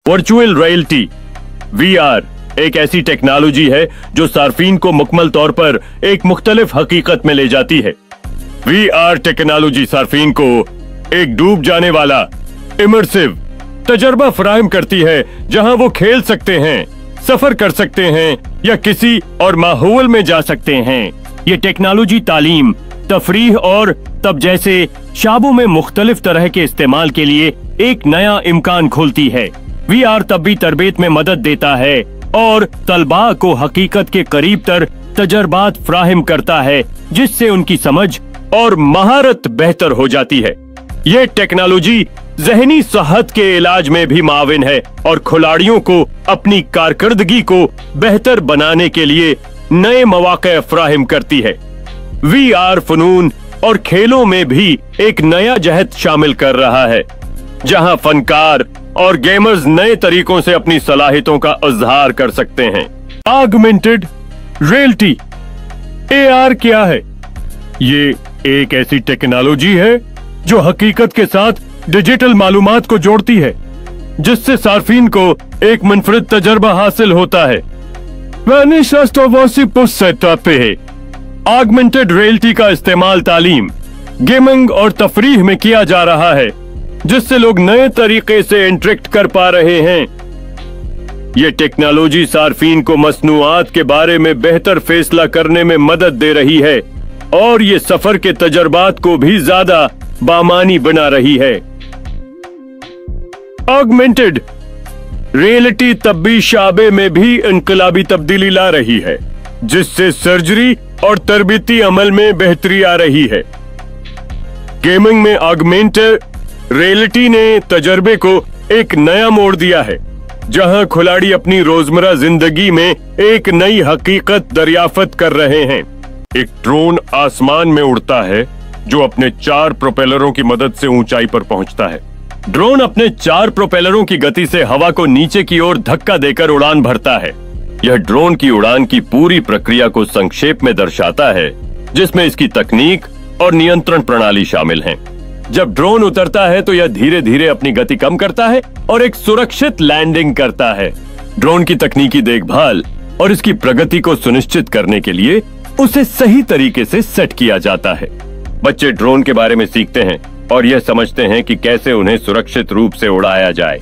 Virtual reality VR एक ऐसी technology है जो सार्फिन को मुकम्मल तौर पर एक मुख्तलिफ हकीकत में ले जाती है। VR टेक्नोलॉजी सार्फिन को एक डूब जाने वाला इमर्सिव तजर्बा फराहम करती है, जहां वो खेल सकते हैं, सफर कर सकते हैं या किसी और माहौल में जा सकते हैं। ये टेक्नोलॉजी तालीम, तफरीह और तब जैसे शाबों में मुख्तलिफ तरह के इस्तेमाल के लिए एक नया इम्कान खोलती है। VR तब्बी तरबियत में मदद देता है और तलबा को हकीकत के करीब तर तजर्बात फ्राहिम करता है, जिससे उनकी समझ और महारत बेहतर हो जाती है। ये टेक्नोलॉजी ज़हनी सेहत के इलाज में भी माविन है और खिलाड़ियों को अपनी कारकर्दगी को बेहतर बनाने के लिए नए मौके फ्राहिम करती है। VR फनून और खेलों में भी एक नया जहद शामिल कर रहा है, जहां फनकार और गेमर्स नए तरीकों से अपनी सलाहियतों का इजहार कर सकते हैं। ऑगमेंटेड रियलिटी AR क्या है? ये एक ऐसी टेक्नोलॉजी है जो हकीकत के साथ डिजिटल मालूमात को जोड़ती है, जिससे सार्फिन को एक मुनफरिद तजर्बा हासिल होता है। ऑगमेंटेड रियलिटी का इस्तेमाल तालीम, गेमिंग और तफरीह में किया जा रहा है, जिससे लोग नए तरीके से इंटरेक्ट कर पा रहे हैं। ये टेक्नोलॉजी सार्फिन को मसनूआत के बारे में बेहतर फैसला करने में मदद दे रही है और ये सफर के तजर्बात को भी ज्यादा बामानी बना रही है। ऑगमेंटेड रियलिटी तब्बी शाबे में भी इनकलाबी तब्दीली ला रही है, जिससे सर्जरी और तरबियती अमल में बेहतरी आ रही है। गेमिंग में ऑगमेंटेड रियलिटी ने तजर्बे को एक नया मोड़ दिया है, जहां खिलाड़ी अपनी रोजमर्रा जिंदगी में एक नई हकीकत दरियाफ्त कर रहे हैं। एक ड्रोन आसमान में उड़ता है जो अपने 4 प्रोपेलरों की मदद से ऊंचाई पर पहुंचता है। ड्रोन अपने 4 प्रोपेलरों की गति से हवा को नीचे की ओर धक्का देकर उड़ान भरता है। यह ड्रोन की उड़ान की पूरी प्रक्रिया को संक्षेप में दर्शाता है, जिसमें इसकी तकनीक और नियंत्रण प्रणाली शामिल हैं। जब ड्रोन उतरता है तो यह धीरे धीरे अपनी गति कम करता है और एक सुरक्षित लैंडिंग करता है। ड्रोन की तकनीकी देखभाल और इसकी प्रगति को सुनिश्चित करने के लिए उसे सही तरीके से सेट किया जाता है। बच्चे ड्रोन के बारे में सीखते हैं और यह समझते हैं कि कैसे उन्हें सुरक्षित रूप से उड़ाया जाए।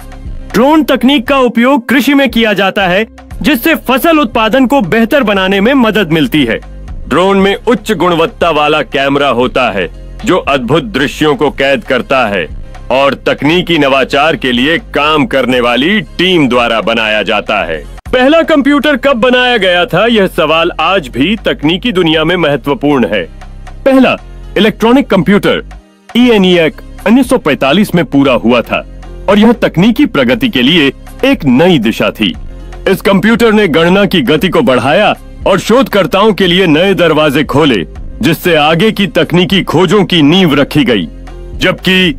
ड्रोन तकनीक का उपयोग कृषि में किया जाता है, जिससे फसल उत्पादन को बेहतर बनाने में मदद मिलती है। ड्रोन में उच्च गुणवत्ता वाला कैमरा होता है जो अद्भुत दृश्यों को कैद करता है और तकनीकी नवाचार के लिए काम करने वाली टीम द्वारा बनाया जाता है। पहला कंप्यूटर कब बनाया गया था, यह सवाल आज भी तकनीकी दुनिया में महत्वपूर्ण है। पहला इलेक्ट्रॉनिक कंप्यूटर ENIAC 1945 में पूरा हुआ था और यह तकनीकी प्रगति के लिए एक नई दिशा थी। इस कंप्यूटर ने गणना की गति को बढ़ाया और शोधकर्ताओं के लिए नए दरवाजे खोले, जिससे आगे की तकनीकी खोजों की नींव रखी गई। जबकि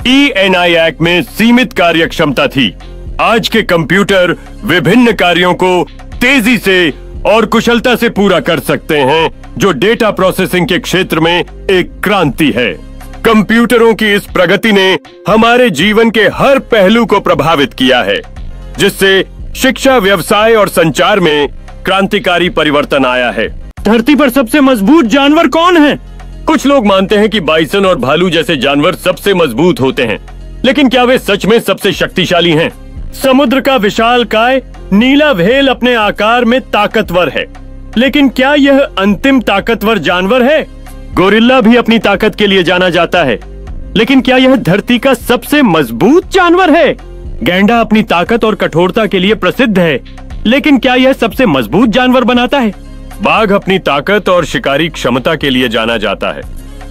ENIAC में सीमित कार्य क्षमता थी, आज के कंप्यूटर विभिन्न कार्यों को तेजी से और कुशलता से पूरा कर सकते हैं, जो डेटा प्रोसेसिंग के क्षेत्र में एक क्रांति है। कंप्यूटरों की इस प्रगति ने हमारे जीवन के हर पहलू को प्रभावित किया है, जिससे शिक्षा, व्यवसाय और संचार में क्रांतिकारी परिवर्तन आया है। धरती पर सबसे मजबूत जानवर कौन है? कुछ लोग मानते हैं कि बाइसन और भालू जैसे जानवर सबसे मजबूत होते हैं, लेकिन क्या वे सच में सबसे शक्तिशाली हैं? समुद्र का विशालकाय नीला व्हेल अपने आकार में ताकतवर है, लेकिन क्या यह अंतिम ताकतवर जानवर है? गोरिल्ला भी अपनी ताकत के लिए जाना जाता है, लेकिन क्या यह धरती का सबसे मजबूत जानवर है? गैंडा अपनी ताकत और कठोरता के लिए प्रसिद्ध है, लेकिन क्या यह सबसे मजबूत जानवर बनाता है? बाघ अपनी ताकत और शिकारी क्षमता के लिए जाना जाता है,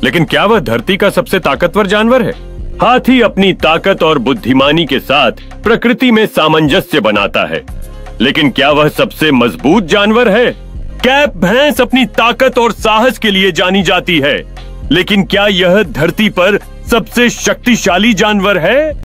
लेकिन क्या वह धरती का सबसे ताकतवर जानवर है? हाथी अपनी ताकत और बुद्धिमानी के साथ प्रकृति में सामंजस्य बनाता है, लेकिन क्या वह सबसे मजबूत जानवर है? कैप भैंस अपनी ताकत और साहस के लिए जानी जाती है, लेकिन क्या यह धरती पर सबसे शक्तिशाली जानवर है?